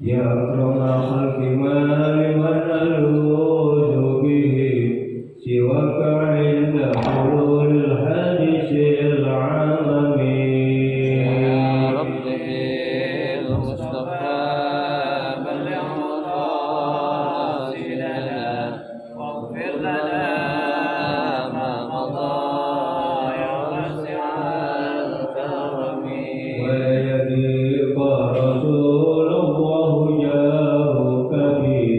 يا أكرم الخلق ما لمن ألوذ به سواك عند حلول الحادث العمم يا رب بالمصطفى بلغ مقاصدنا واغفر لنا ما مضى يا واسع الكرم ويليق رسول الله جاهك به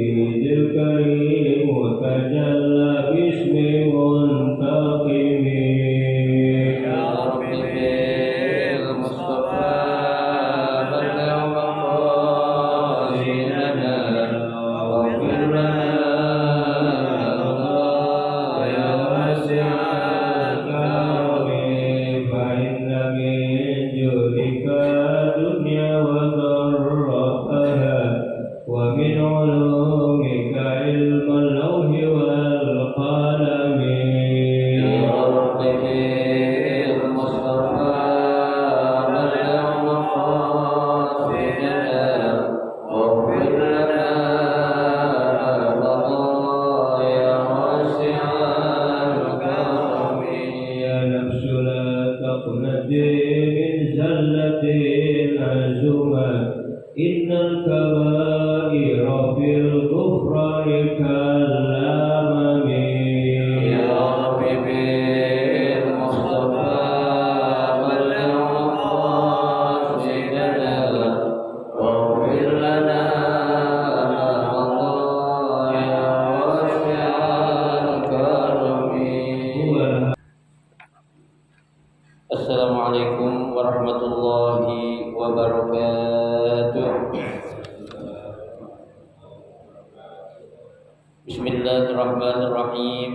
الكريم تجلى باسم منتقم يا رب بالمصطفى بلغ مقاصدنا واغفر لنا يا واسع الكرم فإن من جودك الدنيا وضرتها ومن علومك علم اللوح والقلم يا رب بالمصطفى بلغ مقاصدنا واغفر لنا ما مضى يا واسع الكرم يا نفس لا تقنطي من زلة عزما إن الكبائر في الكفران كالأمم يا رب بالمصطفى بلغ مقاصدنا واغفر لنا ما مضى يا واسع الكرم. السلام عليكم ورحمة الله وبركاته. بسم الله الرحمن الرحيم.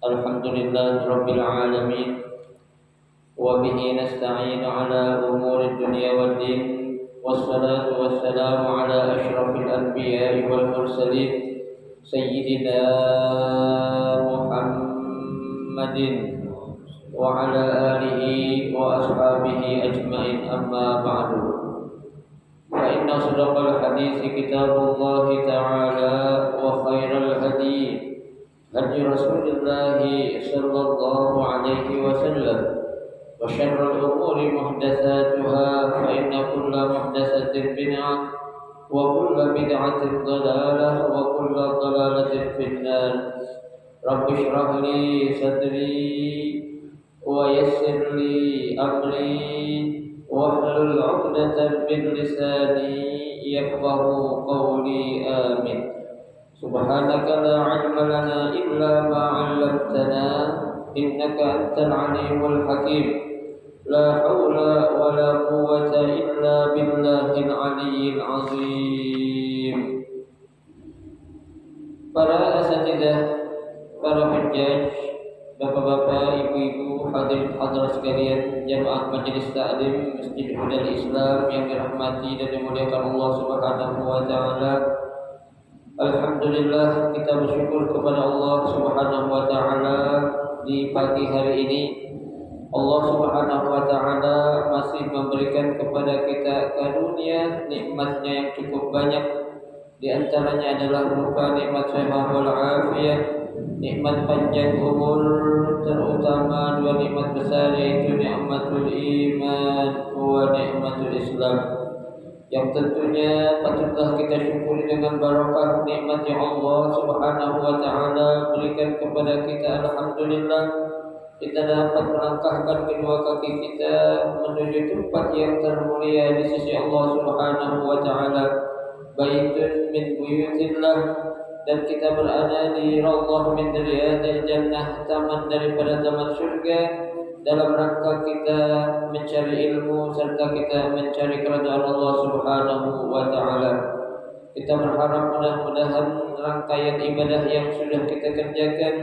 الحمد لله رب العالمين وبه نستعين على أمور الدنيا والدين والصلاة والسلام على أشرف الأنبياء والمرسلين سيدنا محمد وعلى آله وأصحابه أجمعين. أما بعد، فإن أصدق الحديث كتاب الله تعالى وخير الهدي هدي رسول الله صلى الله عليه وسلم وشر الأمور محدثاتها فإن كل محدثة بدعة وكل بدعة ضلالة وكل ضلالة في النار. رب اشرح لي صدري ويسر لي أمري واحلل عقدة من لساني يفقه قولي. آمين. سبحانك لا علم لنا إلا ما علمتنا إنك أنت العليم الحكيم. لا حول ولا قوة إلا بالله العلي العظيم. Para asatidzah, para penjaj, bapak-bapak, ibu-ibu, hadirin hadirat sekalian, jamaah majelis taklim Masjid Hudal Islam yang dirahmati dan dimuliakan Allah Subhanahu wa taala. Alhamdulillah, kita bersyukur kepada Allah Subhanahu wa taala di pagi hari ini. Allah Subhanahu wa taala masih memberikan kepada kita karunia nikmatnya yang cukup banyak. Di antaranya adalah berupa nikmat sehat wal afiyah, nikmat panjang umur, terutama dua nikmat besar yaitu nikmatul iman wa nikmatul Islam, yang tentunya patutlah kita syukuri dengan barakah nikmat yang Allah Subhanahu wa taala berikan kepada kita. Alhamdulillah, kita dapat melangkahkan kedua kaki kita menuju tempat yang termulia di sisi Allah Subhanahu wa taala, baitun min buyutillah, dan kita berada di raudhah min riyadil jannah, taman daripada taman surga, dalam rangka kita mencari ilmu serta kita mencari keridhaan Allah Subhanahu wa taala. Kita berharap mudah-mudahan rangkaian ibadah yang sudah kita kerjakan,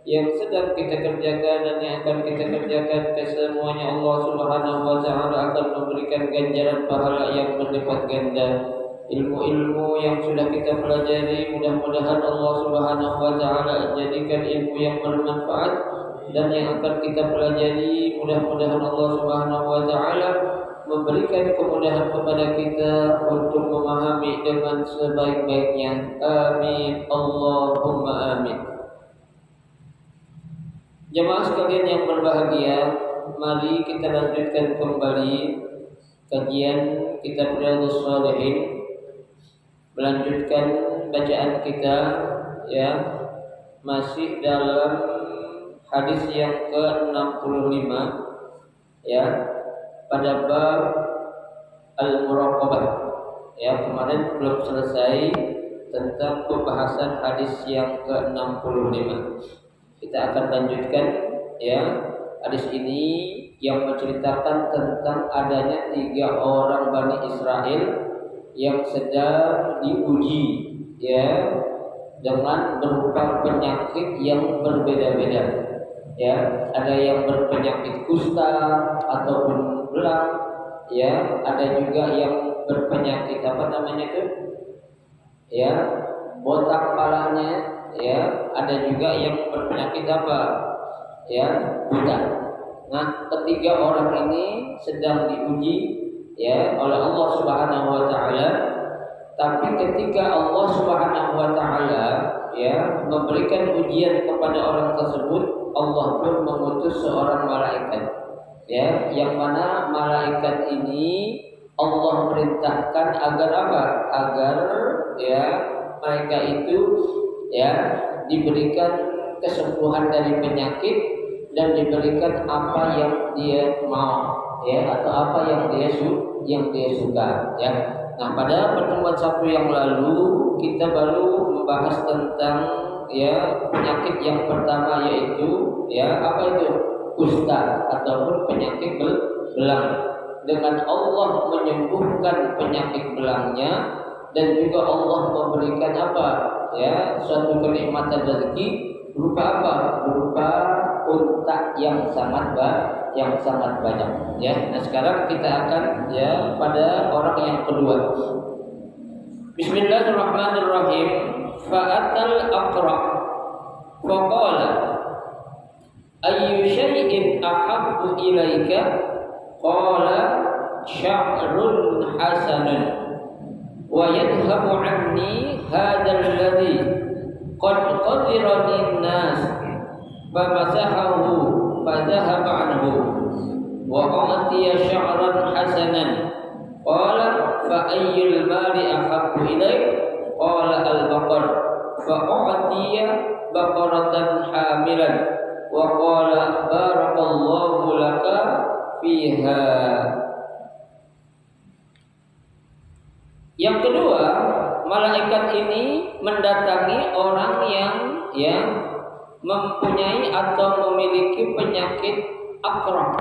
yang sedang kita kerjakan dan yang akan kita kerjakan, kesemuanya Allah Subhanahu wa taala akan memberikan ganjaran pahala yang berlipat ganda. Ilmu-ilmu yang sudah kita pelajari mudah-mudahan Allah Subhanahu wa taala jadikan ilmu yang bermanfaat, dan yang akan kita pelajari mudah-mudahan Allah Subhanahu wa taala memberikan kemudahan kepada kita untuk memahami dengan sebaik-baiknya. Amin. Allahumma amin. Jemaah sekalian yang berbahagia, mari kita lanjutkan kembali kajian kitab Riyadhus Shalihin. Melanjutkan bacaan kita, ya, masih dalam hadis yang ke-65, ya, pada bab al-muraqabah. Ya, kemarin belum selesai tentang pembahasan hadis yang ke-65. Kita akan lanjutkan, ya, hadis ini yang menceritakan tentang adanya 3 orang Bani Israel yang sedang diuji, ya, dengan berupa penyakit yang berbeda-beda. Ya, ada yang berpenyakit kusta ataupun belang, ya, ada juga yang berpenyakit apa namanya itu, ya, botak kepalanya, ya, ada juga yang berpenyakit apa, ya, buta. Nah, ketiga orang ini sedang diuji, ya, oleh Allah Subhanahu wa taala. Tapi ketika Allah Subhanahu wa taala, ya, memberikan ujian kepada orang tersebut, Allah pun mengutus seorang malaikat, ya, yang mana malaikat ini Allah perintahkan agar apa? Agar, ya, mereka itu, ya, diberikan kesembuhan dari penyakit dan diberikan apa yang dia mau, ya, atau apa yang dia suka, ya. Nah, pada pertemuan Sabtu yang lalu kita baru membahas tentang, ya, penyakit yang pertama, yaitu, ya, apa itu? Kusta ataupun penyakit belang. Dengan Allah menyembuhkan penyakit belangnya dan juga Allah memberikan apa? Ya, suatu kenikmatan rezeki berupa apa? Berupa unta yang sangat banyak, ya. Nah, sekarang kita akan, ya, pada orang yang kedua. Bismillahirrahmanirrahim. Fa'atal aqra faqala ayyu syai'in ahabbu ilaika? Qala sya'run hasanun wa yadhhabu 'anni hadzal ladzi qad qadirani an-nas famasahahu fadhahaba 'anhu wa a'tiya sya'ran hasanan. Qala fa ayyul mali ahabbu ilaik? Qala al-baqar. Fa a'tiya baqaratan hamilan wa qala barakallahu laka fiha. Yang kedua, malaikat ini mendatangi orang yang mempunyai atau memiliki penyakit akra.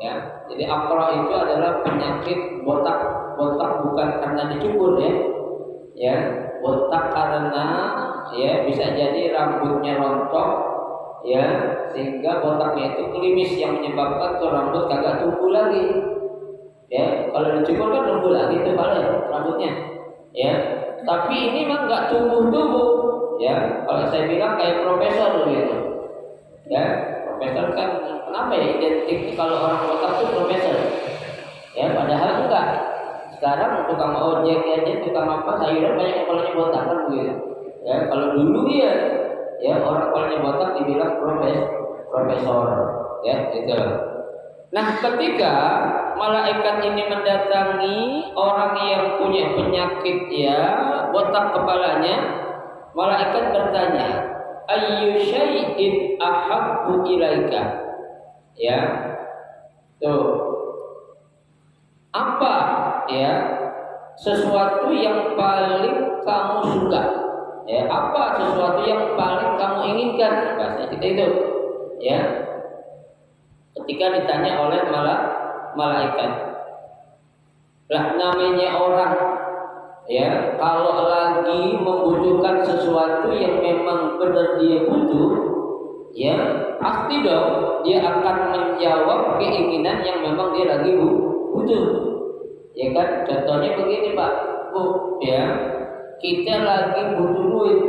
Ya, jadi akra itu adalah penyakit botak bukan karena dicukur, ya. Ya, botak karena, ya, bisa jadi rambutnya rontok, ya, sehingga botaknya itu klimis yang menyebabkan tuh rambut kagak tumbuh lagi. Ya, kalau dicukur kan tumbuh lagi tuh paling rambutnya, ya. Tapi ini mah nggak tumbuh, ya. Kalau saya bilang kayak profesor gitu, ya. Profesor kan kenapa ya identik kalau orang botak tuh profesor, ya. Padahal enggak. Sekarang tukang ojek aja, tukang apa sayuran banyak yang kepalanya botak kan begitu. Ya, kalau dulu dia, ya, orang kepalanya botak dibilang profesor, ya, gitu. Nah, ketika malaikat ini mendatangi orang yang punya penyakit, ya, botak kepalanya, malaikat bertanya, ayyu syai'in ahabbu ilaika? Ya, tuh, apa, ya, sesuatu yang paling kamu suka? Ya, apa sesuatu yang paling kamu inginkan? Bahasa kita itu, ya. Ketika ditanya oleh malaikat. Lah, namanya orang, ya, kalau lagi membutuhkan sesuatu yang memang benar dia butuh, ya, pasti dong dia akan menjawab keinginan yang memang dia lagi butuh. Ya kan, contohnya begini Pak, Bu, ya, kita lagi butuh duit,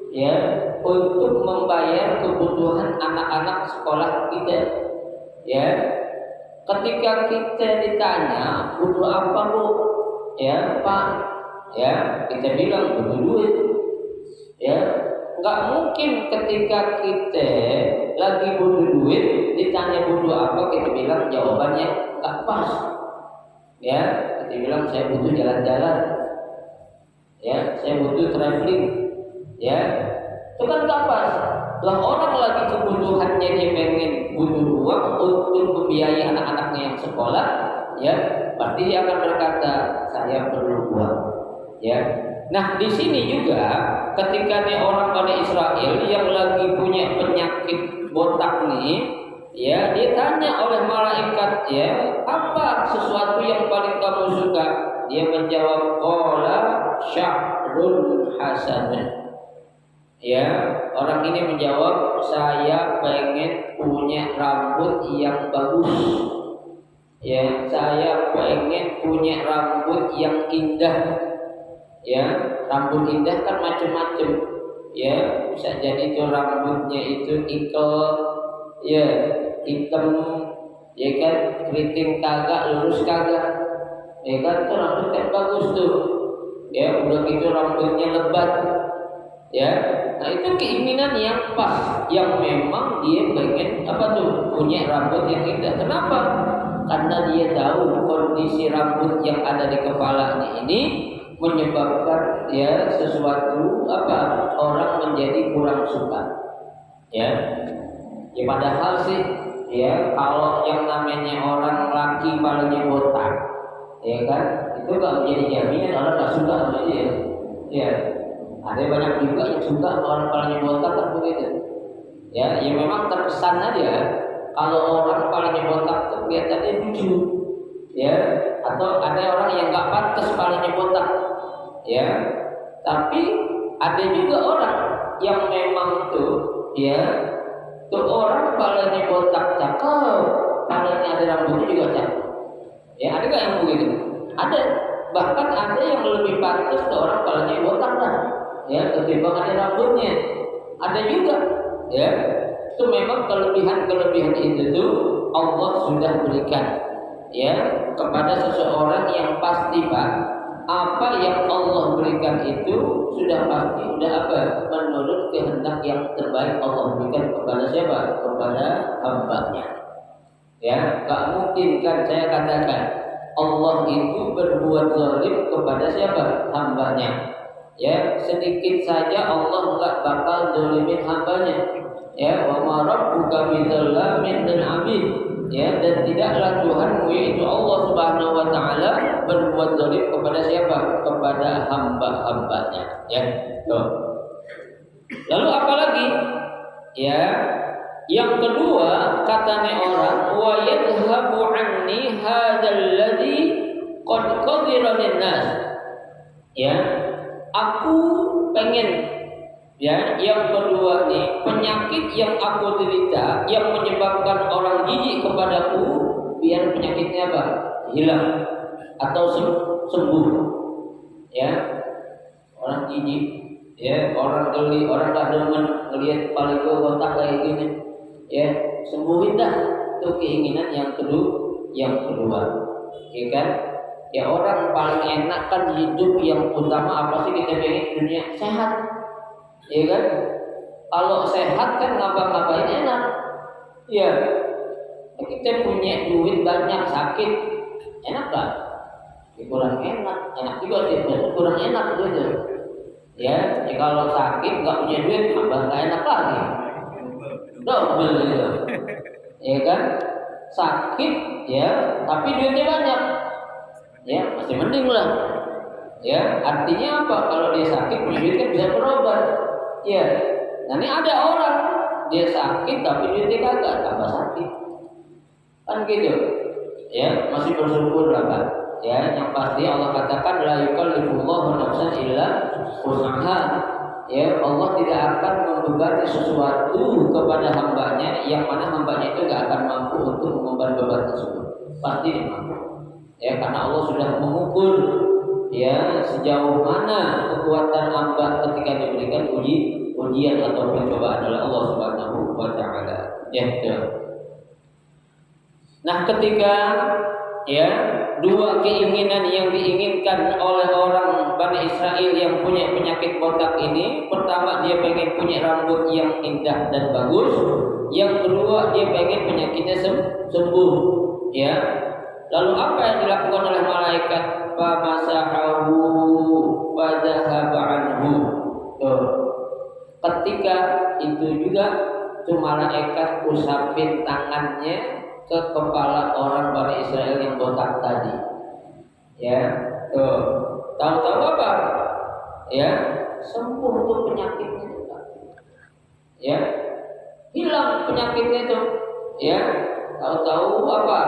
ya, untuk membayar kebutuhan anak-anak sekolah kita, ya. Ketika kita ditanya butuh apa bu, ya Pak, ya kita bilang butuh duit, ya nggak mungkin ketika kita lagi butuh duit ditanya butuh apa kita bilang jawabannya nggak pas, ya kita bilang saya butuh jalan-jalan, ya saya butuh traveling, ya itu kan nggak pas. Lah orang lagi kebutuhannya dia pengen butuh uang untuk membiayai anak-anaknya yang sekolah, ya pasti dia akan berkata saya perlu uang, ya. Nah di sini juga ketika nih orang Bani Israel yang lagi punya penyakit botak nih, ya dia tanya oleh malaikat, ya apa sesuatu yang paling kamu suka? Dia menjawab qala syahrul hasanun. Ya, orang ini menjawab saya pengen punya rambut yang bagus. Ya, saya pengen punya rambut yang indah. Ya, rambut indah kan macam-macam. Ya, bisa jadi itu rambutnya itu ikel, ya hitam, ya kan keriting kagak, lurus kagak. Ya kan itu rambut yang bagus tuh. Ya, udah gitu rambutnya lebat. Ya, nah itu keinginan yang pas, yang memang dia pengen apa tuh punya rambut yang indah. Kenapa? Karena dia tahu kondisi rambut yang ada di kepalanya ini menyebabkan ya sesuatu apa orang menjadi kurang suka. Ya, ya padahal sih ya kalau yang namanya orang laki palanya botak, ya kan itu gak menjadi jaminan orang gak suka sama dia. Ya. Ada banyak juga yang suka orang kepalanya botak kan begitu. Ya, yang memang terkesan aja kalau orang kepalanya botak tuh kelihatannya lucu. Ya, atau ada orang yang nggak pantas kepalanya botak. Ya, tapi ada juga orang yang memang tuh ya tuh orang kepalanya botak cakep, kepalanya ada rambutnya juga cakep. Ya, ada nggak yang begitu? Ada. Bahkan ada yang lebih pantas tuh orang kepalanya botak dah. Ya, ketimbang ada rambutnya. Ada juga, ya. Itu memang kelebihan-kelebihan itu tuh Allah sudah berikan, ya, kepada seseorang yang pasti Pak. Apa yang Allah berikan itu sudah pasti, sudah apa? Menurut kehendak yang terbaik Allah berikan kepada siapa? Kepada hamba-Nya. Ya, gak mungkin kan saya katakan Allah itu berbuat zalim kepada siapa? Hamba-Nya. Ya, sedikit saja Allah enggak bakal zalimin hambanya. Ya, wa ma rabbuka bizallamin lil 'abid. Ya, dan tidaklah Tuhanmu yaitu Allah Subhanahu wa taala berbuat zalim kepada siapa? Kepada hamba-hambanya. Ya, tuh. Lalu apa lagi? Ya, yang kedua katanya orang wa yadhhabu anni hadzal ladzi qad qadira lin-nas. Ya, aku pengen, ya, yang kedua nih penyakit yang aku derita yang menyebabkan orang jijik kepadaku biar penyakitnya apa? Hilang atau sembuh. Ya, orang jijik, ya, orang geli, orang gak demen ngelihat kepala gue botak kayak gini. Ya, sembuhin dah itu keinginan yang kedua, ya kan? Ya orang paling enak kan hidup yang utama apa sih kita pengen dunia sehat, ya kan? Kalau sehat kan ngapa-ngapain enak, ya. Kita punya duit banyak sakit, enak kan? Ya, kurang enak, enak juga sih, kurang enak gitu. Ya, kalau sakit nggak punya duit, tambah nggak enak lagi, double gitu, ya kan? Sakit, ya, tapi duitnya banyak. Ya masih mending lah. Ya artinya apa? Kalau dia sakit punya duit kan bisa berobat. Ya, nah ini ada orang dia sakit tapi duitnya kagak, tambah sakit. Kan gitu. Ya masih bersyukur lah Pak. Ya yang pasti Allah katakan la yukallifullahu nafsan illa wus'aha. Ya Allah tidak akan membebani sesuatu kepada hambanya yang mana hambanya itu gak akan mampu untuk mengemban beban tersebut. Pasti mampu. Ya karena Allah sudah mengukur ya sejauh mana kekuatan hamba ketika diberikan ujian atau pencobaan oleh Allah Subhanahu wa taala. Ya, betul. Nah, ketika ya dua keinginan yang diinginkan oleh orang Bani Israel yang punya penyakit botak ini, pertama dia pengen punya rambut yang indah dan bagus, yang kedua dia pengen penyakitnya sembuh, ya. Lalu apa yang dilakukan oleh malaikat? Famasahahu fadhahaba anhu. Ketika itu juga tuh malaikat usapin tangannya ke kepala orang Bani Israel yang botak tadi. Ya, tuh. Tahu-tahu apa? Ya, sembuh tuh penyakitnya juga. Ya, hilang penyakitnya itu. Ya, tahu-tahu apa?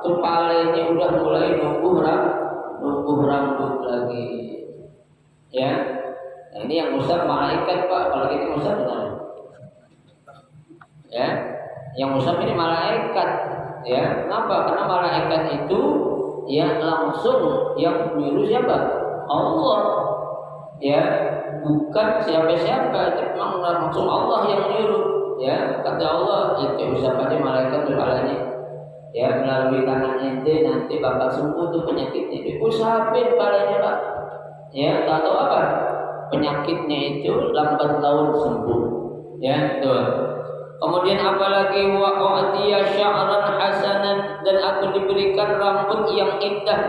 Kepalanya udah mulai numbuh rambut lagi. Ya, nah, ini yang usap malaikat Pak. Kalau kita usap benar. Ya, yang usap ini malaikat. Ya, kenapa? Karena malaikat itu ya langsung yang menyuruh siapa? Allah. Ya, bukan siapa-siapa, memang langsung Allah yang menyuruh. Ya, kata Allah, itu usap aja malaikat kepalanya. Ya, melalui tangan ente nanti bakal sembuh tuh penyakitnya. Diusapin kepalanya Pak. Ya, tahu apa? Penyakitnya itu lambat laun sembuh. Ya, tuh. Kemudian apalagi wa u'tiya sya'ran hasanan, dan aku diberikan rambut yang indah.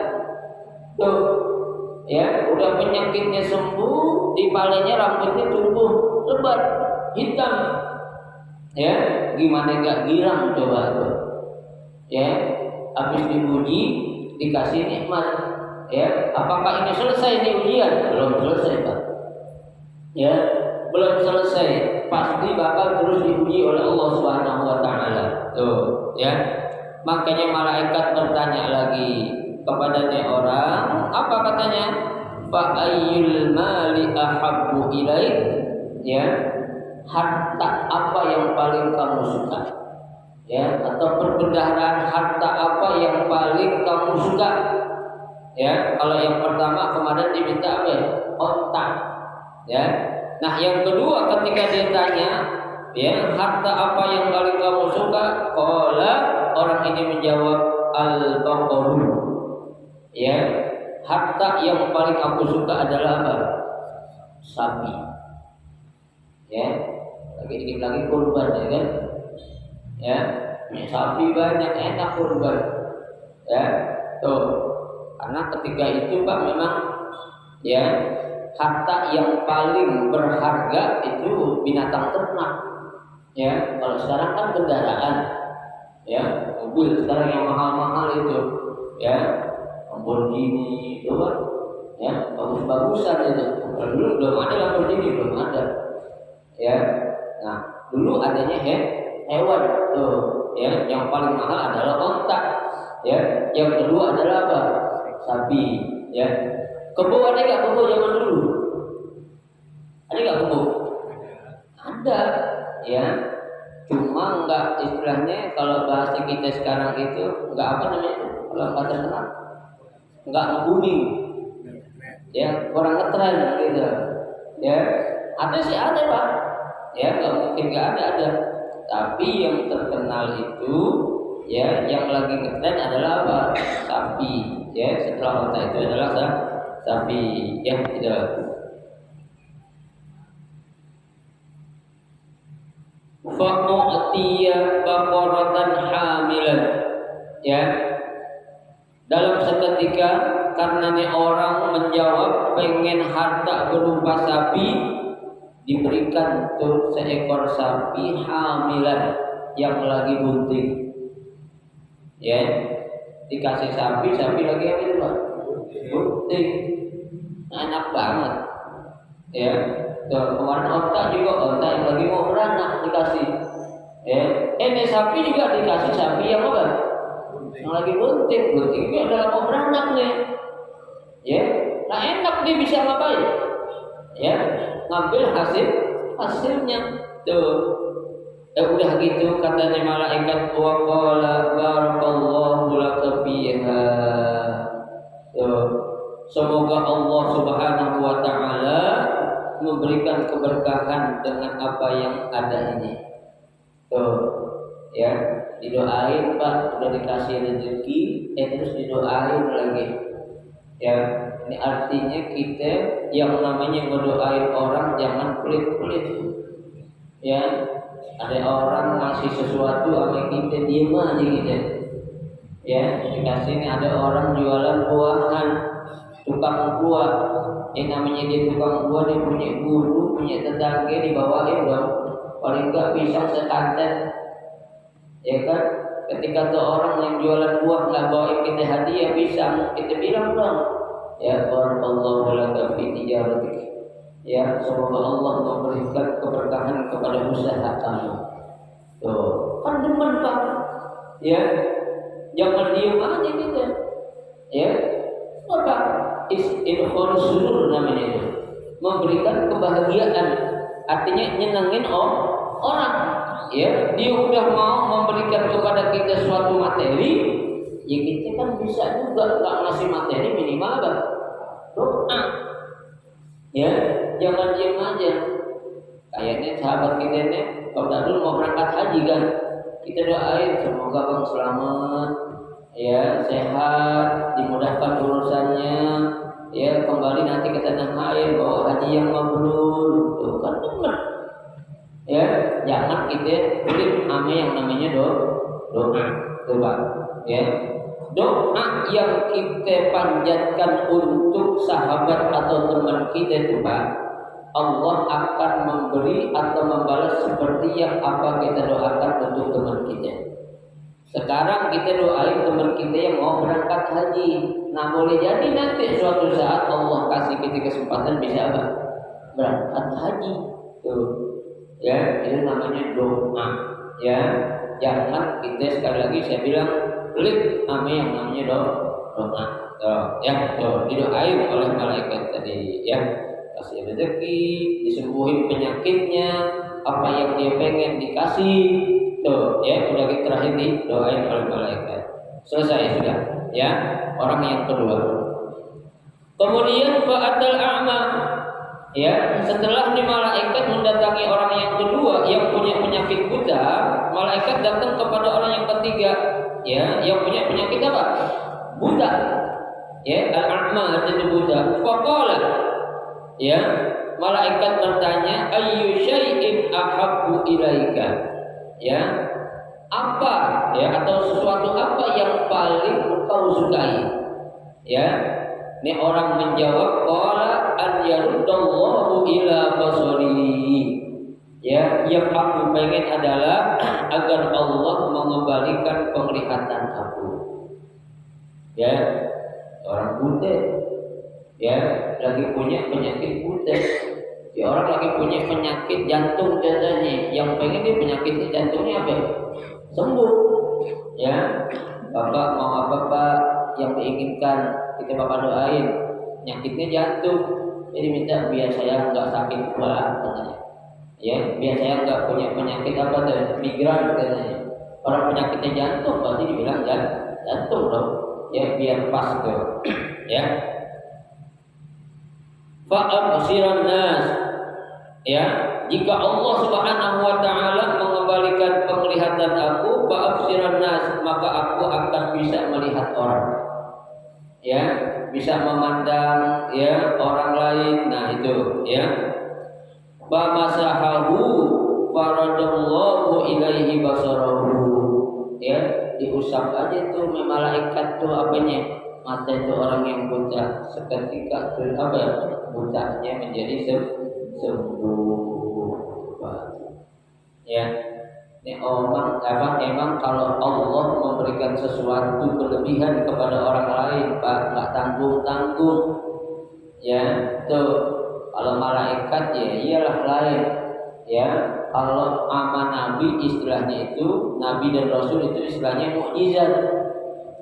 Tuh. Ya, udah penyakitnya sembuh, di palanya rambutnya tumbuh lebat, hitam. Ya, gimana enggak girang coba tuh. Ya, habis diuji dikasih nikmat. Ya, apakah ini selesai nih ujian? Belum selesai, Pak. Ya, belum selesai. Pasti bakal terus diuji oleh Allah Subhanahu wa taala. Tuh, ya. Makanya malaikat bertanya lagi kepada orang, apa katanya? Fa ayyul mali ahabbu ilaik? Ya. Harta apa yang paling kamu suka? Ya, atau perbendaharaan harta apa yang paling kamu suka? Ya, kalau yang pertama kemarin diminta apa ya? Otak. Ya. Nah, yang kedua ketika dia tanya, ya, harta apa yang paling kamu suka? Qala, orang ini menjawab al-baqaru. Ya, harta yang paling aku suka adalah apa? Sapi. Ya, dikit lagi kurban, ya kan? Ya, sapi banyak, enak kurban. Ya, tuh. Karena ketika itu Pak memang ya harta yang paling berharga itu binatang ternak. Ya, kalau sekarang kan kendaraan. Ya, mobil sekarang yang mahal-mahal itu. Ya, Lamborghini itu kan. Ya, bagus-bagusan itu. Kalau dulu belum ada Lamborghini, belum ada. Ya. Nah, dulu adanya hewan tuh. Ya, yang paling mahal adalah onta. Ya, yang kedua adalah apa? Sapi. Ya. Kebo ada nggak kebo zaman dulu? Ada nggak kebo? Ada, ya. Cuma nggak istilahnya kalau bahasa kita sekarang itu nggak apa namanya? Kalau kata kenal, nggak ngebumi. Ya, kurang ngetren gitu. Ya, ada sih ada Pak. Ya, nggak mungkin nggak ada. Tapi yang terkenal itu, ya, yang lagi ngetren adalah apa? Sapi. Ya, setelah onta itu adalah sapi, ya, tidak. Fa'u'tiya baqaratan hamilan. Ya. Dalam seketika karena nih orang menjawab pengen harta berupa sapi, diberikan tuh seekor sapi hamilan yang lagi bunting. Ya. Dikasih sapi lagi apa itu Pak? Bunting. Enak banget. Ya. Tuh, kemarin onta juga, onta yang lagi mau beranak dikasih. Ya. Ini sapi juga dikasih sapi yang apa? Yang lagi bunting itu adalah mau beranak nih. Ya. Nah, enak dia bisa ngapain? Ya, ngambil hasilnya. Tuh. Udah gitu katanya malaikat, wa qala barakallahu laka fiha. Semoga Allah Subhanahu wa taala memberikan keberkahan dengan apa yang ada ini. Tuh, ya. didoain Pak, udah dikasih rezeki, terus didoain lagi. Ya, ini artinya kita yang namanya ngedoain orang jangan pelit-pelit. Ya, ada orang ngasih sesuatu sama kita diem aja gitu. Ya, dikasih ini ada orang jualan buahan, tukang buah. Yang namanya dia tukang buah, dia punya guru, punya tetangga, dibawain dong. Paling enggak pisang sekanten. Ya kan? Ketika tuh orang yang jualan buah nggak bawain kita hadiah pisang, kita bilang dong, ya barakallahu laka fi tijaratik. Ya, semoga Allah memberikan keberkahan kepada usaha kamu. Tuh, kan demen Pak. Ya, jangan diem aja kita. Ya, maka idkhal surur namanya itu. Memberikan kebahagiaan, artinya nyenengin orang. Ya, dia udah mau memberikan kepada kita suatu materi, ya kita kan bisa juga nggak ngasih materi minimal apa? Doa. Ya, jangan diam aja. Kayaknya sahabat kita ini, kalau dulu mau berangkat haji kan, kita doain semoga bang selamat, ya sehat, dimudahkan urusannya, ya kembali nanti ke tanah air bawa haji yang mabrur, tuh kan benar. Ya, jangan kita pelit sama yang namanya doa. Coba, ya. Doa yang kita panjatkan untuk sahabat atau teman kita itu Pak, Allah akan memberi atau membalas seperti yang apa kita doakan untuk teman kita. Sekarang kita doain teman kita yang mau berangkat haji. Nah, boleh jadi nanti suatu saat Allah kasih kita kesempatan bisa apa? Berangkat haji. Tuh. Ya, itu namanya doa. Ya, jangan kita sekali lagi saya bilang pelit sama yang namanya doa. Ya, didoain oleh malaikat tadi. Ya, kasih rezeki, disembuhin penyakitnya, apa yang dia pengen dikasih. Tuh, ya, udah kita terakhir didoain oleh malaikat. Selesai sudah. Ya, orang yang kedua. Kemudian fa'atal a'ma. Ya, setelah nih malaikat mendatangi orang yang kedua yang punya penyakit buta, malaikat datang kepada orang yang ketiga, ya, yang punya penyakit apa? Buta. Ya, al-a'ma artinya buta. Faqala, ya, malaikat bertanya, ayyu syai'in ahabbu ilaika? Ya, apa ya atau sesuatu apa yang paling engkau sukai? Ya. Ini orang menjawab qala an yaruddallahu ila basari. Ya, yang aku pengen adalah agar Allah mengembalikan penglihatan aku. Ya, orang buta. Ya, lagi punya penyakit buta. Si orang lagi punya penyakit jantung contohnya, yang pengen dia penyakit jantungnya apa? Sembuh. Ya, Bapak mau apa Pak yang diinginkan? Kita Bapak doain, penyakitnya jantung, jadi minta biar saya nggak sakit kepala katanya. Ya, biar saya nggak punya penyakit apa tuh, migran katanya. Orang penyakitnya jantung pasti dibilang jantung dong. Ya, biar pas tuh. Ya. Fa'absiran nas. Ya, jika Allah Subhanahu wa taala mengembalikan penglihatan aku, fa'absiran nas, maka aku akan bisa melihat orang. Ya, bisa memandang ya orang lain. Nah, itu ya. Fa masahahu faradallahu ilaihi basarahu. Ya, diusap aja tuh malaikat tuh apanya? Mata itu orang yang buta seketika tuh apa ya? Butanya menjadi sembuh. Ya. Ini emang kalau Allah memberikan sesuatu kelebihan kepada orang lain, Pak, nggak tanggung-tanggung. Ya, tuh. Kalau malaikat ya iyalah lain. Ya, kalau ama nabi istilahnya itu, nabi dan rasul itu istilahnya mukjizat.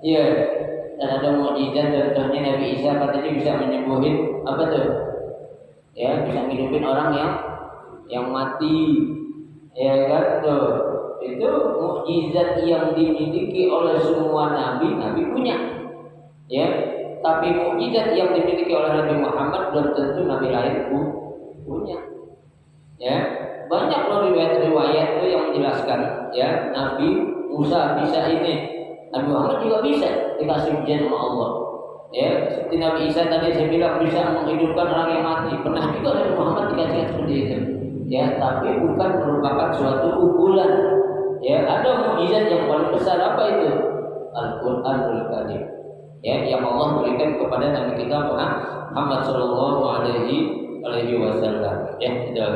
Ya, dan ada mukjizat contohnya Nabi Isa katanya bisa menyembuhin apa tuh? Ya, bisa ngidupin orang yang mati. Ya kan tuh. Itu mukjizat yang dimiliki oleh semua nabi punya. Ya, tapi mukjizat yang dimiliki oleh Nabi Muhammad belum tentu nabi lain punya. Ya, banyak loh riwayat-riwayat itu yang menjelaskan ya nabi Musa bisa ini, Nabi Muhammad juga bisa dikasih ujian sama Allah. Ya, seperti Nabi Isa tadi saya bilang bisa menghidupkan orang yang mati. Pernah juga Nabi Muhammad dikasih seperti itu. Ya, tapi bukan merupakan suatu unggulan. Ya, ada mukjizat yang paling besar apa itu? Al-Qur'anul Karim. Ya, yang Allah berikan kepada Nabi kita Muhammad sallallahu alaihi wasallam. Ya, tidak.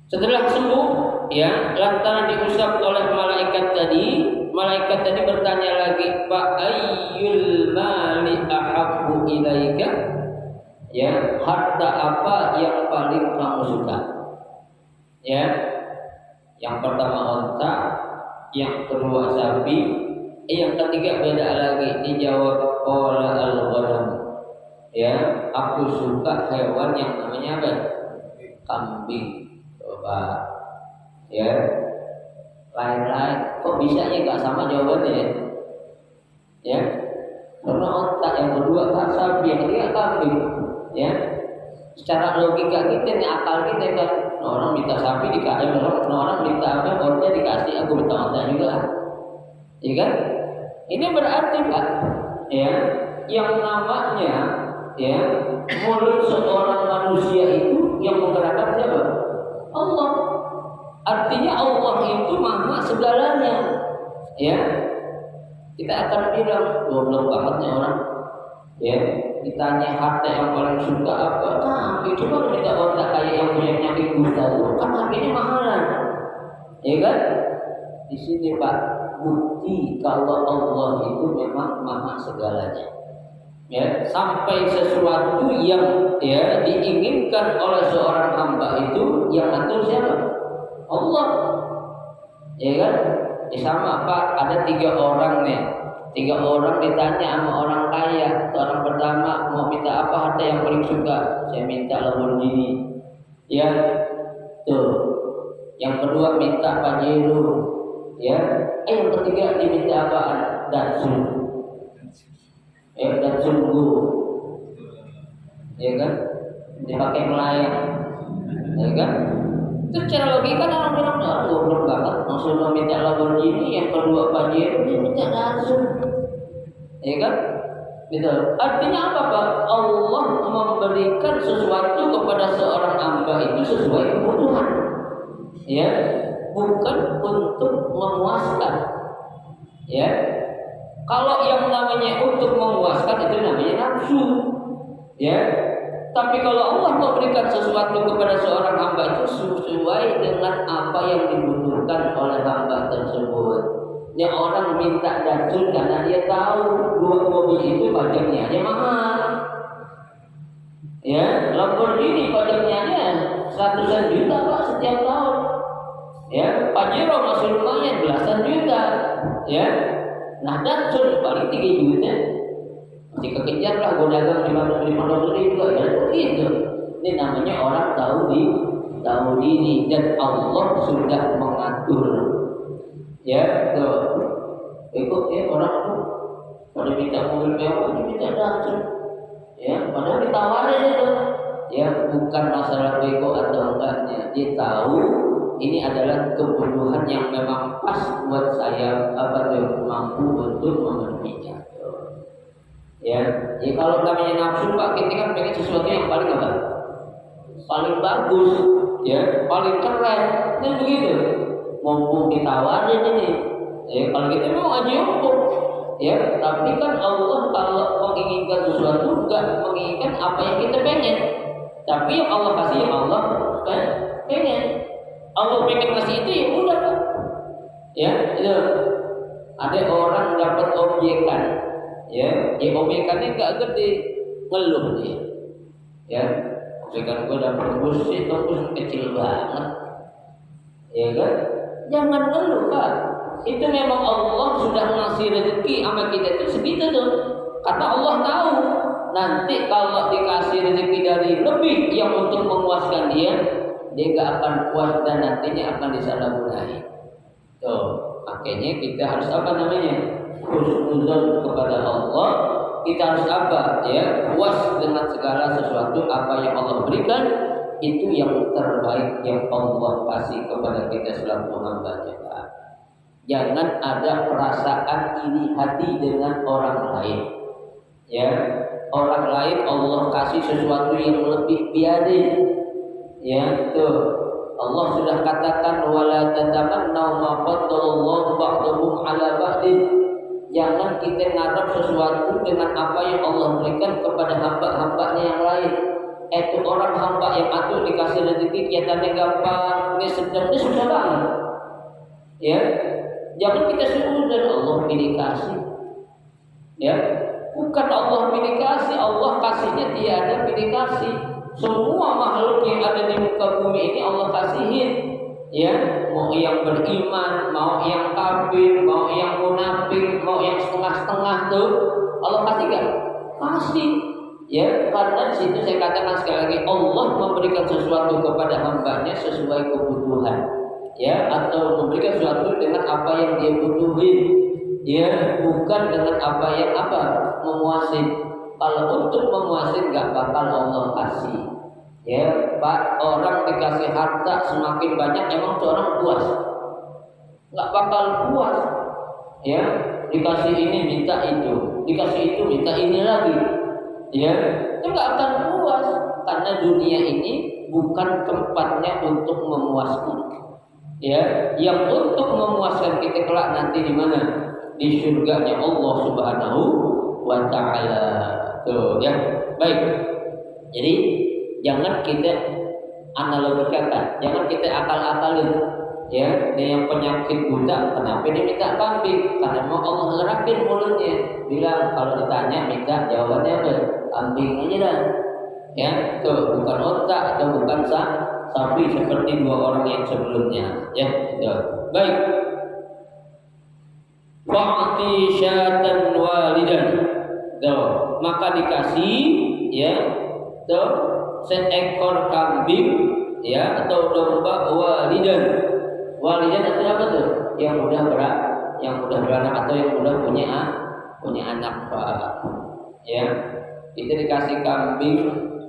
Setelah sembuh, ya, lantaran diusap oleh malaikat tadi bertanya lagi, "Fa ayyul mali ahabbu ilaika?" Ya, harta apa yang paling kamu suka? Ya. Yang pertama unta, yang kedua sapi, yang ketiga beda lagi, dijawab qala al-ghanam. Ya, aku suka hewan yang namanya apa? Kambing. Coba, ya, lain-lain. Kok bisa ya nggak sama jawabannya ya? Ya, karena otak yang kedua kan sapi, yang ketiga kambing. Ya, secara logika kita nih, akal kita kan, orang minta sapi dikasih, orang minta apa? Orangnya dikasih, aku minta otak juga. Ya kan? Ini berarti Pak, ya, yang namanya ya mulut seorang manusia itu yang menggerakkan siapa? Allah. Artinya Allah itu maha segalanya. Ya, kita akan bilang goblok bangetnya orang. Ya, ditanya harta yang paling suka apa? Nah, itu baru minta otak kayak yang punya penyakit kusta itu. Kan harganya mahalan. Ya kan? Di sini Pak, bukti kalau Allah itu memang maha segalanya. Ya, sampai sesuatu yang ya diinginkan oleh seorang hamba itu yang atur siapa? Allah. Ya kan? Ya sama Pak, ada 3 orang nih. 3 orang ditanya sama orang kaya. Orang pertama mau minta apa harta yang paling suka? Saya minta Lamborghini. Ya, tuh. Yang kedua minta Pajero. Ya, yang ketiga diminta apaan? Datsun. Dan sungguh, ya kan, dipakai melayang, ya kan. Itu secara logika orang bilang, goblok banget, maksudnya minta Lamborghini, yang kedua Pajero, dia minta Datsun, ya kan. Gitu. Artinya apa Pak? Allah memberikan sesuatu kepada seorang hamba itu sesuai kebutuhan, ya, bukan untuk memuaskan, ya. Kalau yang namanya untuk memuaskan itu namanya nafsu, ya. Tapi kalau Allah memberikan sesuatu kepada seorang hamba itu sesuai dengan apa yang dibutuhkan oleh hamba tersebut. Ya, orang minta Datsun karena dia tahu 2 mobil itu pajaknya aja mahal. Ya, Lamborghini pajaknya aja ratusan juta Pak setiap tahun. Ya, Pajero masih lumayan belasan juta. Ya. Nah, Datsun paling 3 juta. Masih kekejar lah, gue dagang di mana beli juga ya begitu. Ini namanya orang tahu diri dan Allah sudah mengatur. Ya, tuh. Ikut ya orang tuh pada minta mobil mewah, minta Datsun. Ya, padahal ditawarin itu. Ya, bukan masalah bego atau enggaknya. Dia tahu ini adalah kebutuhan yang memang pas buat saya mampu untuk memenuhinya. Ya, jadi kalau namanya nafsu Pak, kita kan pengen sesuatu yang paling apa? Paling bagus, ya, paling keren. Kan begitu. Mumpung ditawarin ini. Ya, kalau kita memang aja mumpung. Ya, tapi kan Allah kalau menginginkan sesuatu enggak menginginkan apa yang kita pengen. Tapi yang Allah kasih yang Allah kan pengen. Allah pengen ngasih itu ya udah kan. Ya, itu. Ada orang dapat objekan, ya objekannya nggak gede, ngeluh dia. Ya, objekan gue dapat bus itu kecil banget. Ya kan? Jangan ngeluh Pak. Itu memang Allah sudah ngasih rezeki sama kita itu segitu tuh. Karena Allah tahu nanti kalau dikasih rezeki dari lebih yang untuk memuaskan dia gak akan puas dan nantinya akan disalahgunakan. Tuh, makanya kita harus apa namanya? Husnuzon kepada Allah. Kita harus apa? Ya, puas dengan segala sesuatu apa yang Allah berikan. itu yang terbaik yang Allah kasih kepada kita selaku hamba-Nya. Jangan ada perasaan iri hati dengan orang lain. Ya, orang lain Allah kasih sesuatu yang lebih biadil. Ya, tuh. Allah sudah katakan wala tatamannaw ma faddalallahu ba'dahum 'ala ba'din. Jangan kita ngarep sesuatu dengan apa yang Allah berikan kepada hamba-hambanya yang lain. Itu orang hamba yang atuh dikasih rezeki kelihatannya gampang, dia sedang, dia susah banget. Ya, jangan kita seuzon Allah pilih kasih. Ya, bukan Allah pilih kasih, Allah kasihnya tiada pilih kasih. Semua makhluk yang ada di muka bumi ini Allah kasihin. Ya, mau yang beriman, mau yang kafir, mau yang munafik, mau yang setengah-setengah tuh Allah kasih gak? Kasih. Ya, karena di situ saya katakan sekali lagi Allah memberikan sesuatu kepada hambanya sesuai kebutuhan. Ya, atau memberikan sesuatu dengan apa yang dia butuhin. Ya, bukan dengan apa yang memuaskan. Kalau untuk memuaskan gak bakal Allah kasih. Ya, Pak, orang dikasih harta semakin banyak emang tuh orang puas? Gak bakal puas. Ya, dikasih ini minta itu, dikasih itu minta ini lagi. Ya, itu gak akan puas karena dunia ini bukan tempatnya untuk memuaskan. Ya, yang untuk memuaskan kita kelak nanti di mana? Di surganya Allah Subhanahu wa taala. Tuh, ya. Baik. Jadi jangan kita analogikan, jangan kita akal-akalin. Ya, dia yang penyakit buta, kenapa dia minta kambing? Karena mau Allah lerakin mulutnya. Bilang kalau ditanya minta jawabannya apa? Kambing aja dah. Ya, tuh bukan otak atau bukan sapi seperti dua orang yang sebelumnya. Ya, tuh. Baik. Wa'ti syatan walidan. Tuh, maka dikasih ya, tuh seekor kambing ya atau domba walidan. Walidan itu apa tuh? Yang udah beranak atau yang udah punya anak, Pak. Ya. Kita dikasih kambing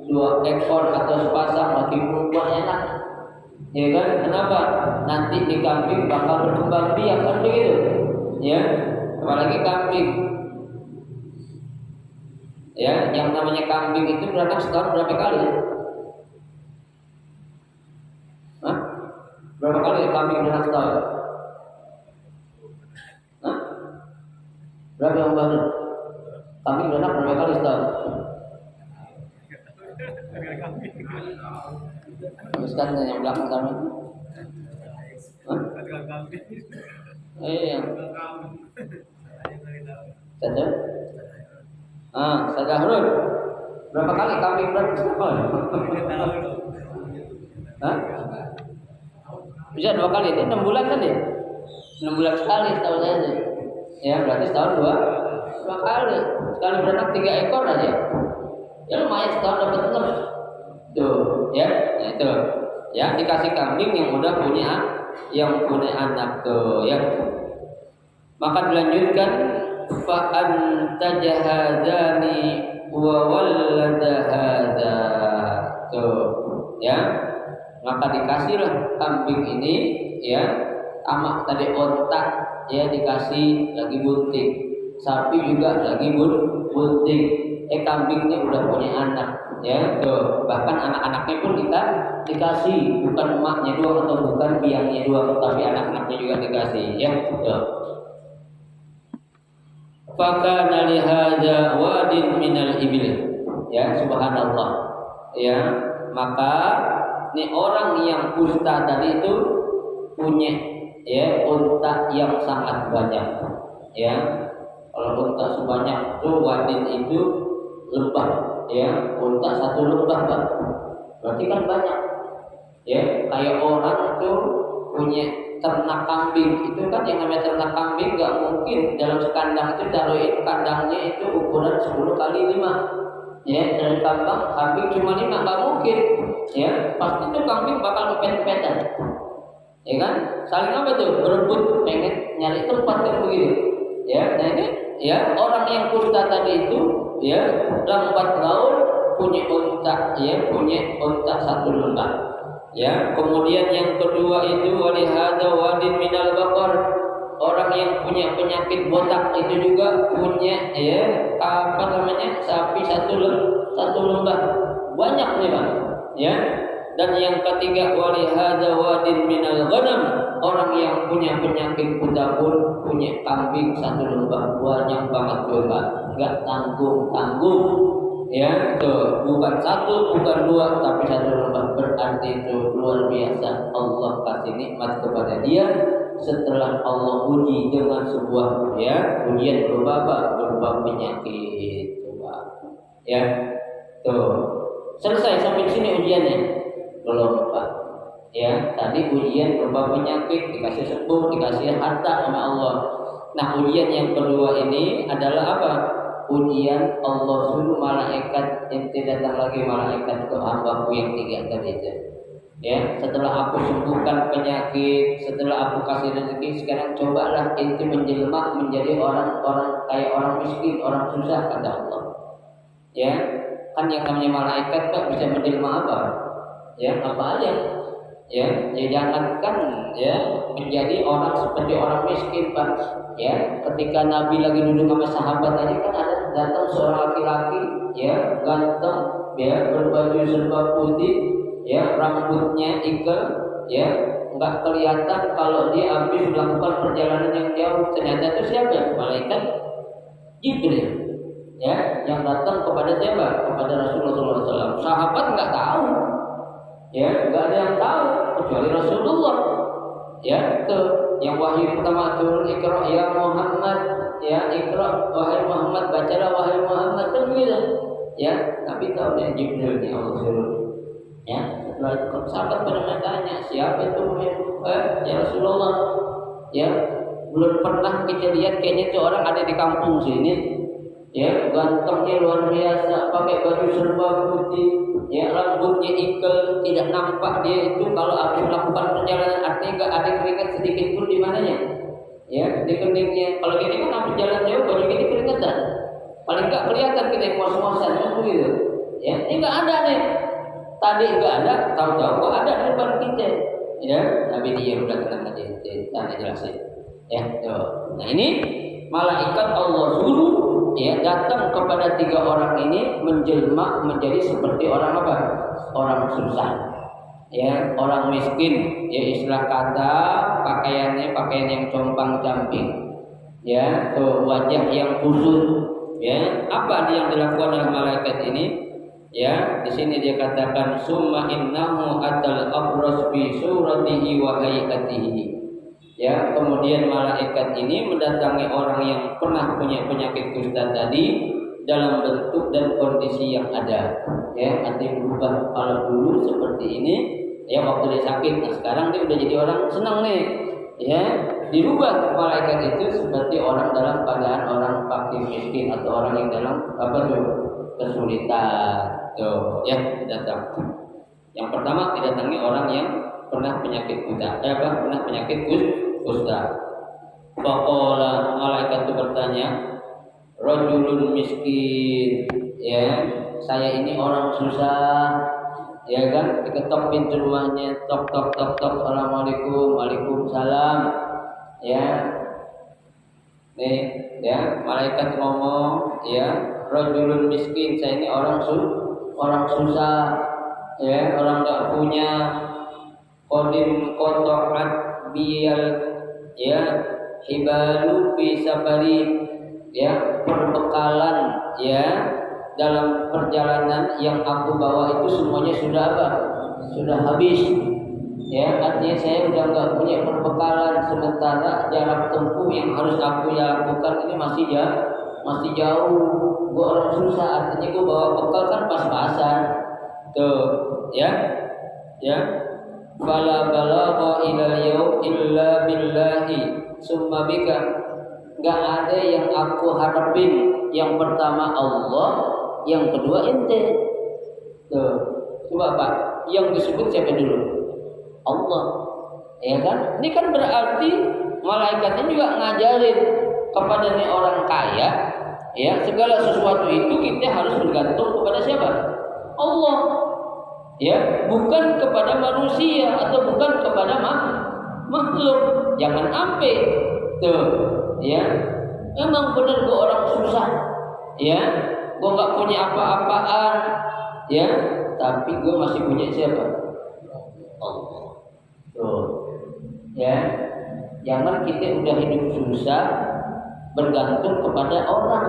2 ekor atau sepasang laki perempuan enak. Ya kan? Kenapa? Nanti di kambing bakal berkembang biak kan begitu. Ya. Apalagi kambing. Ya, yang namanya kambing itu beranak setahun berapa kali? Hah? Berapa kali kambing beranak setahun? Hah? Berapa yang baru? Kambing beranak berapa kali setahun? Teruskan yang belakang kami. Hah? Iya. Satu. Sadahrul. Berapa kali kambing beranak setahun? Hah? Bisa 2 kali, itu 6 bulan kan ya? 6 bulan sekali setahun aja. Ya, berarti setahun 2 kali. Sekali beranak 3 ekor aja. Ya lumayan setahun dapat 6. Tuh, ya. Nah, itu. Ya, dikasih kambing yang udah punya anak tuh, ya. Maka dilanjutkan fa anta jahadani wa walada hadza. Tuh, ya. Maka dikasihlah kambing ini ya, sama tadi ontak ya dikasih lagi bunting, sapi juga lagi bunting. Kambingnya udah punya anak ya, tuh bahkan anak-anaknya pun kita dikasih, bukan emaknya doang atau bukan biangnya doang, tapi anak-anaknya juga dikasih ya. Tuh. Fakana lihadza wadin minal ibil ya, subhanallah ya. Maka ini orang yang kusta tadi itu punya ya unta yang sangat banyak ya. Kalau unta sebanyak itu wadin itu lebah ya, unta 1 lebah Pak. Berarti kan banyak ya. Kayak orang itu punya ternak kambing, itu kan yang namanya ternak kambing nggak mungkin dalam sekandang itu taruhin kandangnya itu ukuran 10 kali 5 ya. Dari kambing cuma 5 nggak mungkin ya, pasti itu kambing bakal pepet-pepetan ya kan, saling apa tuh berebut pengen nyari tempat kan begitu ya. Nah ini ya orang yang kusta tadi itu ya lambat laun punya unta, ya, punya unta satu lembar. Ya, kemudian yang kedua itu walihada wadin minal baqar. Orang yang punya penyakit botak itu juga punya, ya, sapi satu lembar. Banyak nih, Bang. Ya. Dan yang ketiga walihada wadin minal ghanam. Orang yang punya penyakit kuda pun punya kambing satu lembar. Banyak banget juga. Enggak tanggung-tanggung. Ya, tuh, bukan satu, bukan dua, tapi satu lembar. Berarti itu luar biasa. Allah kasih nikmat kepada dia setelah Allah uji dengan sebuah, ya, ujian berupa penyakit. Coba, ya, tuh, selesai sampai sini ujiannya. Belum, Pak. Ya, tadi ujian berupa penyakit, dikasih sembuh, dikasih harta sama Allah. Nah, ujian yang kedua ini adalah apa? Ujian Allah suruh malaikat, ente datang lagi malaikat ke hambaku yang tiga tadi itu. Ya, setelah aku sembuhkan penyakit, setelah aku kasih rezeki, sekarang cobalah ente menjelma menjadi orang-orang kayak orang miskin, orang susah, kata Allah. Ya, kan yang namanya malaikat Pak bisa menjelma apa? Ya, apa aja. Ya, jangankan ya menjadi orang seperti orang miskin, Pak. Ya, ketika Nabi lagi duduk sama sahabat tadi kan ada datang seorang laki-laki, ya, ganteng, ya, berbaju serba putih, ya, rambutnya ikel, ya, nggak kelihatan kalau dia habis melakukan perjalanan yang jauh. Ternyata itu siapa? Malaikat Jibril, ya, yang datang kepada siapa? Kepada Rasulullah SAW. Sahabat nggak tahu, ya, nggak ada yang tahu kecuali Rasulullah. Ya, tuh, yang wahyu pertama turun, Iqra ya Muhammad, ya, Iqra wahai Muhammad, bacalah wahai Muhammad, kan begitu. Ya, Nabi tahu dia Jibril nih Allah suruh. Ya, setelah itu sahabat pada bertanya, siapa itu ya Rasulullah? Ya, belum pernah kita lihat, kayaknya itu orang ada di kampung sini. Ya, gantengnya luar biasa, pakai baju serba putih, ya, rambutnya ikel, tidak nampak dia itu kalau habis melakukan perjalanan, artinya nggak ada keringat sedikit pun di mananya. Ya, di keningnya. Kalau gini kan habis jalan jauh, baju gini keringatan, paling nggak kelihatan kita ngos-ngosan, kan begitu. Ya, ini nggak ada nih. Tadi nggak ada, tahu-tahu kok ada di depan kita. Ya, Nabi dia udah tenang aja, tanya jelasin. Ya, tuh. Nah ini malaikat Allah suruh, ya, datang kepada tiga orang ini menjelma menjadi seperti orang apa? Orang susah, ya, orang miskin, ya, istilah kata pakaiannya pakaian yang compang-camping, ya, tuh, wajah yang kusut, ya. Apa yang dilakukan oleh malaikat ini? Ya, di sini dia katakan summa innahu atal abras bi suratihi wa hayatihi. Ya, kemudian malaikat ini mendatangi orang yang pernah punya penyakit kusta tadi dalam bentuk dan kondisi yang ada. Ya, artinya berubah. Kalau dulu seperti ini, ya, waktu dia sakit, nah sekarang dia udah jadi orang senang nih. Ya, dirubah malaikat itu seperti orang dalam keadaan orang fakir miskin atau orang yang dalam apa tuh kesulitan. Tuh, ya, datang. Yang pertama didatangi orang yang pernah penyakit kusta, pernah penyakit kusta. Faqala, malaikat itu bertanya, rajulun miskin, ya, saya ini orang susah, ya kan, diketok pintu rumahnya, tok tok tok tok, assalamualaikum, waalaikumsalam, ya, nih, ya, malaikat ngomong, ya, rajulun miskin, saya ini orang susah, ya, orang nggak punya, qadim qata'at biyal, ya, hibalu fi safari, ya, perbekalan, ya, dalam perjalanan yang aku bawa itu semuanya sudah apa? Sudah habis. Ya, artinya saya udah nggak punya perbekalan, sementara jarak tempuh yang harus aku lakukan ini masih jauh. Gua orang susah, artinya gua bawa bekal kan pas-pasan. Tuh, ya. Ya. Fala balagha ilal yaum illa billahi summa bika. Enggak ada yang aku harapin. Yang pertama Allah, yang kedua ente. Tuh, coba Pak, yang disebut siapa dulu? Allah. Ya kan? Ini kan berarti malaikatnya juga ngajarin kepada nih orang kaya, ya, segala sesuatu itu kita harus bergantung kepada siapa? Ya, bukan kepada manusia atau bukan kepada makhluk. Jangan ampe tuh, ya. Memang benar gua orang susah, ya. Gua nggak punya apa-apaan, ya. Tapi gua masih punya siapa? Allah. Tuh, ya. Jangan kita udah hidup susah bergantung kepada orang,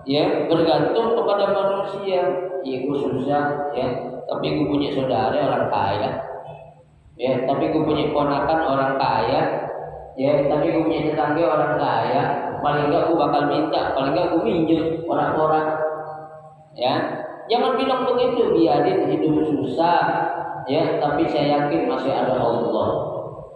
ya. Bergantung kepada manusia. Ya, gua susah, ya. Tapi gue punya saudara orang kaya, ya. Tapi gue punya ponakan orang kaya, ya. Tapi gue punya tetangga orang kaya. Paling enggak gue bakal minta, paling enggak gue minjem orang-orang, ya. Jangan bilang begitu, biarin hidup susah, ya. Tapi saya yakin masih ada Allah,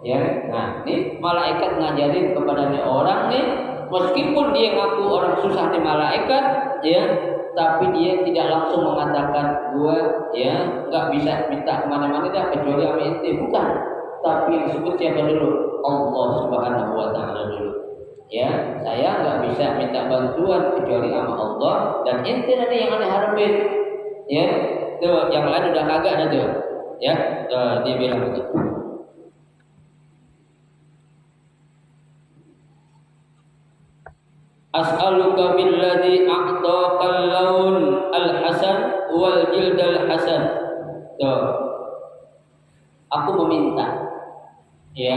ya. Nah, ini malaikat ngajarin kepada nih orang nih, meskipun dia ngaku orang susah nih malaikat, ya. Tapi dia tidak langsung mengatakan gue, ya, nggak bisa minta kemana-mana dah kecuali sama ente, bukan. Tapi yang disebut siapa dulu? Allah Subhanahu Wa Taala dulu. Ya, saya nggak bisa minta bantuan kecuali sama Allah dan ente nanti yang aneh harapin. Ya, tuh yang lain udah kagak dah tuh. Ya, dia bilang begitu. As'aluka billadzi a'taqal laun al-hasan wal jildal hasan. Tuh. Aku meminta, ya,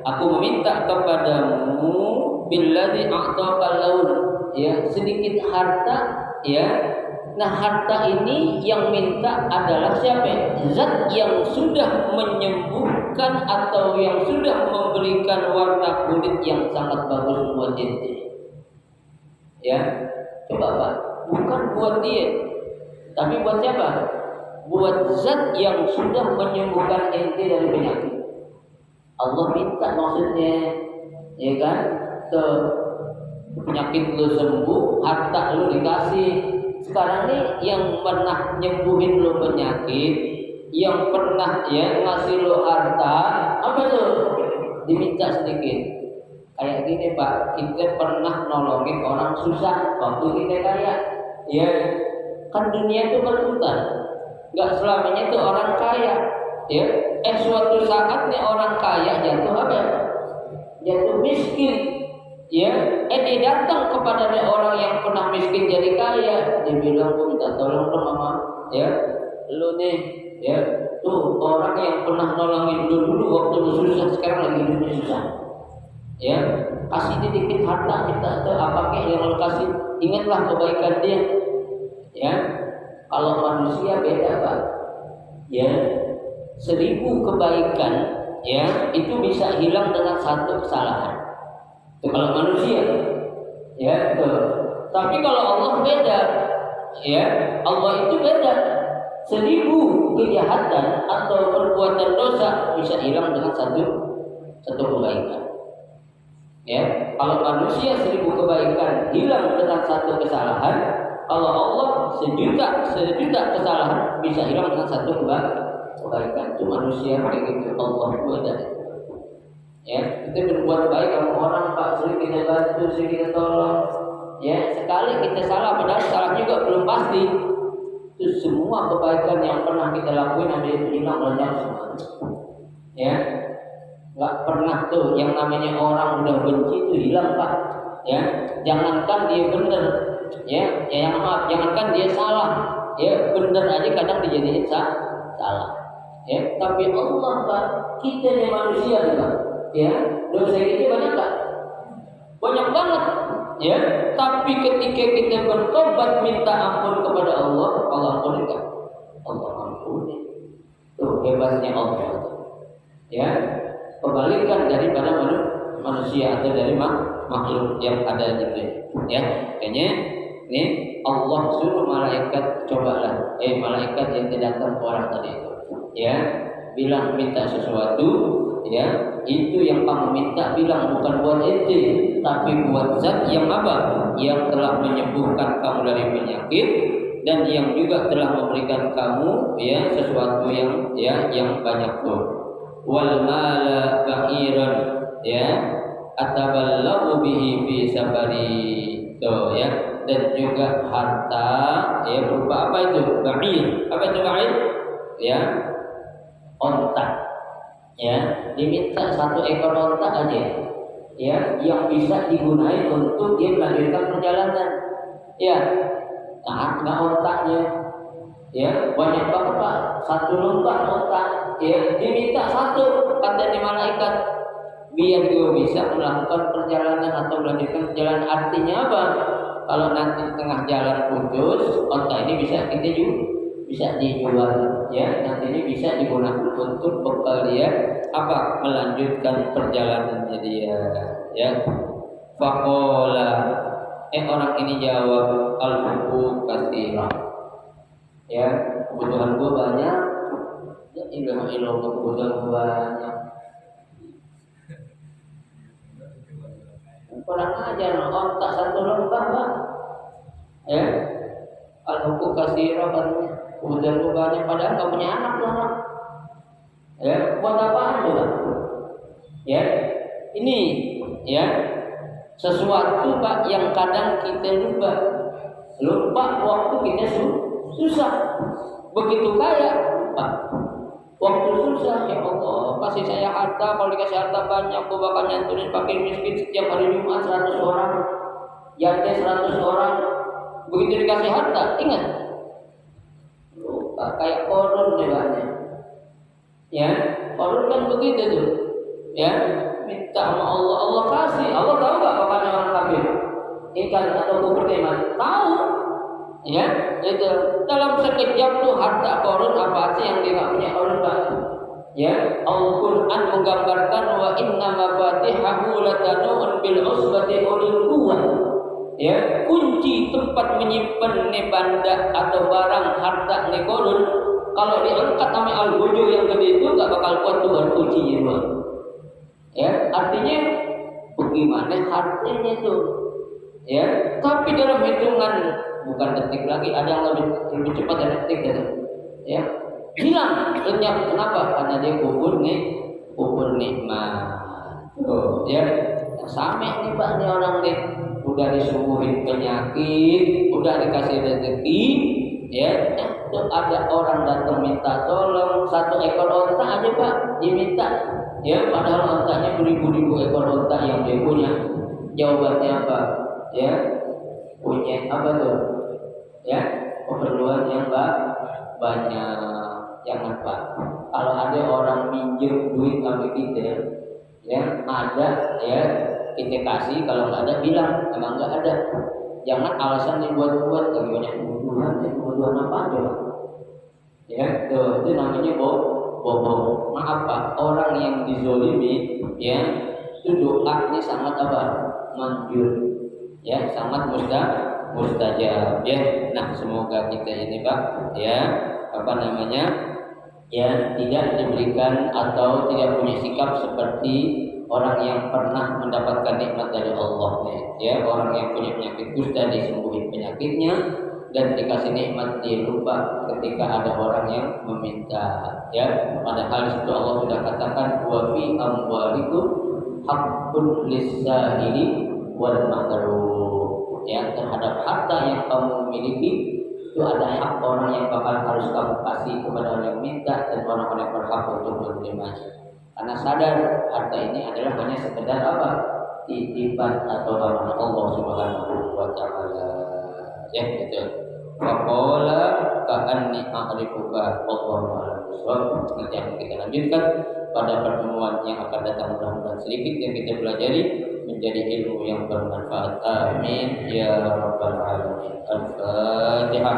aku meminta kepadamu billadzi a'taqal laun, ya, sedikit harta, ya. Nah, harta ini yang minta adalah siapa? Zat yang sudah menyembuhkan atau yang sudah memberikan warna kulit yang sangat bagus buat ente. Ya, coba Pak, bukan buat dia, tapi buat siapa? Buat zat yang sudah menyembuhkan ente dari penyakit. Allah minta maksudnya, ya kan? Penyakit lu sembuh, harta lu dikasih. Sekarang nih yang pernah nyembuhin lu penyakit, yang pernah ya ngasih lu harta, apa tuh? Diminta sedikit. Kayak gini Pak, kita pernah nolongin orang susah waktu kita kaya, ya. Kan dunia itu berputar, nggak selamanya itu orang kaya, ya. Suatu saat nih orang kaya jatuh apa? Jatuh miskin, ya. Dia datang kepada orang yang pernah miskin jadi kaya, dia bilang, gue minta tolong dong mama, ya. Lu nih, ya, tuh orang yang pernah nolongin lu dulu waktu lu susah, sekarang lagi hidupnya susah. Ya, kasih dia dikit harta, minta tuh apa kek yang lo kasih, ingatlah kebaikan dia. Ya, kalau manusia beda Pak. Ya, 1000 kebaikan, ya, itu bisa hilang dengan 1 kesalahan. Itu kalau manusia, ya, tuh. Tapi kalau Allah beda, ya, Allah itu beda. 1000 kejahatan atau perbuatan dosa bisa hilang dengan satu kebaikan. Ya, kalau manusia 1000 kebaikan hilang dengan 1 kesalahan, kalau Allah 1 juta kesalahan bisa hilang dengan 1 kebaikan. Itu manusia kayak gitu, Allah beda. Ya, kita berbuat baik sama orang Pak, sering kita bantu, sering kita tolong. Ya, sekali kita salah, padahal salah juga belum pasti. Itu semua kebaikan yang pernah kita lakuin ada itu hilang lenyap semua. Ya. Gak pernah tuh yang namanya orang udah benci itu hilang Pak, ya. Jangankan dia benar, ya, yang maaf, jangankan dia salah, ya, benar aja kadang dijadiin salah, ya. Tapi Allah Pak, kita nih manusia Pak, ya, dosa kita banyak Pak, banyak banget, ya. Tapi ketika kita bertobat minta ampun kepada Allah, Allah ampuni kan? Allah ampuni. Tuh hebatnya Allah, ya. Kebalikan daripada manusia atau dari makhluk yang ada di dunia, ya. Kayaknya ini Allah suruh malaikat, cobalah, malaikat yang datang ke orang tadi itu, ya, bilang minta sesuatu, ya, itu yang kamu minta bilang bukan buat ente, tapi buat zat yang apa? Yang telah menyembuhkan kamu dari penyakit dan yang juga telah memberikan kamu, ya, sesuatu yang, ya, yang banyak tuh. Wal mala ba'iran, ya, ataballahu bihi fi safari, tuh, ya. Dan juga harta, ya, berupa apa itu? Ba'ir. Apa itu ba'ir? ya onta, ya diminta 1 ekor onta aja, ya yang bisa digunakan untuk dia melanjutkan perjalanan, ya nggak ontanya, ya banyak banget Pak, 1 lembah onta, ya diminta 1 kata malaikat biar dia bisa melakukan perjalanan atau melanjutkan perjalanan. Artinya apa? Kalau nanti tengah jalan putus, onta ini bisa kita bisa dijual, ya nanti ini bisa digunakan untuk bekal dia apa melanjutkan perjalanannya dia, ya. Faqala orang ini jawab al-huquq katsira, ya kebutuhan gua banyak, ya ilaha illallah kebutuhan gua banyak. Kurang ajar, onta 1 lembah Bang, ya al-huquq katsira katanya kebutuhan gua banyak, padahal nggak punya anak tuh anak, ya buat apaan coba, ya ini ya sesuatu Pak yang kadang kita lupa waktu kita susah, begitu kaya Pak waktu susah, ya Allah kasih saya harta, kalau dikasih harta banyak gue bakal nyantunin fakir miskin setiap hari Jumat 100 orang, yatim 100 orang, begitu dikasih harta ingat lupa, kayak korun depannya, ya korun kan begitu tuh, ya minta sama Allah, Allah kasih, Allah tahu gak bapaknya orang kafir, ingkar atau kufur iman, tahu, ya itu dalam sekejap tuh harta korun apa sih yang dia gak punya korun Pak, ya Al-Quran menggambarkan wa inna mafatihahu latanu'un bil usbati ulil quwwah, ya kunci tempat menyimpan nih benda atau barang harta nih korun kalau diangkat sama al-bujo yang gede itu gak bakal kuat tuh kuncinya doang. Ya, artinya bagaimana hartanya itu, ya. Tapi dalam hitungan bukan detik lagi, ada yang lebih cepat dari detik gitu, ya. Hilang lenyap, kenapa? Karena dia kubur nikmat. Tuh, ya. Sampai nih Pak nih orang nih udah disembuhin penyakit, udah dikasih rezeki, ya. Tuh ada orang datang minta tolong 1 ekor onta aja Pak diminta. Ya, padahal ontanya beribu-ribu ekor onta yang dia punya. Jawabannya apa? Ya, punya apa tuh? Ya, keperluan yang banyak. Jangan Pak. Kalau ada orang minjem duit sama kita, ya ada, ya kita kasih. Kalau nggak ada bilang emang nggak ada. Jangan alasan dibuat-buat. Lagi banyak kebutuhan apa aja? Ya, tuh itu namanya bohong. Maaf Pak, orang yang dizolimi, ya itu doanya sangat apa? Manjur, ya sangat mustajab, ya. Nah semoga kita ini Pak, ya apa namanya, ya tidak diberikan atau tidak punya sikap seperti orang yang pernah mendapatkan nikmat dari Allah, ya orang yang punya penyakit kusta disembuhin penyakitnya dan dikasih nikmat dia lupa ketika ada orang yang meminta, ya padahal situ Allah sudah katakan wa fi amwalikum haqqun lis-sa'ili wal mahrum, ya terhadap harta yang kamu miliki itu ada hak orang yang bakal harus kamu kasih kepada orang yang minta dan orang-orang yang berhak untuk menerimanya, karena sadar harta ini adalah hanya sekedar apa? Titipan atau amanah Allah Subhanahu wa taala. Ya gitu. Faqala ka'anni a'rifuka wallahu a'lam bishawab. Nanti akan kita lanjutkan pada pertemuan yang akan datang, mudah-mudahan sedikit yang kita pelajari menjadi ilmu yang bermanfaat. Amin ya rabbal alamin. Al-Fatihah.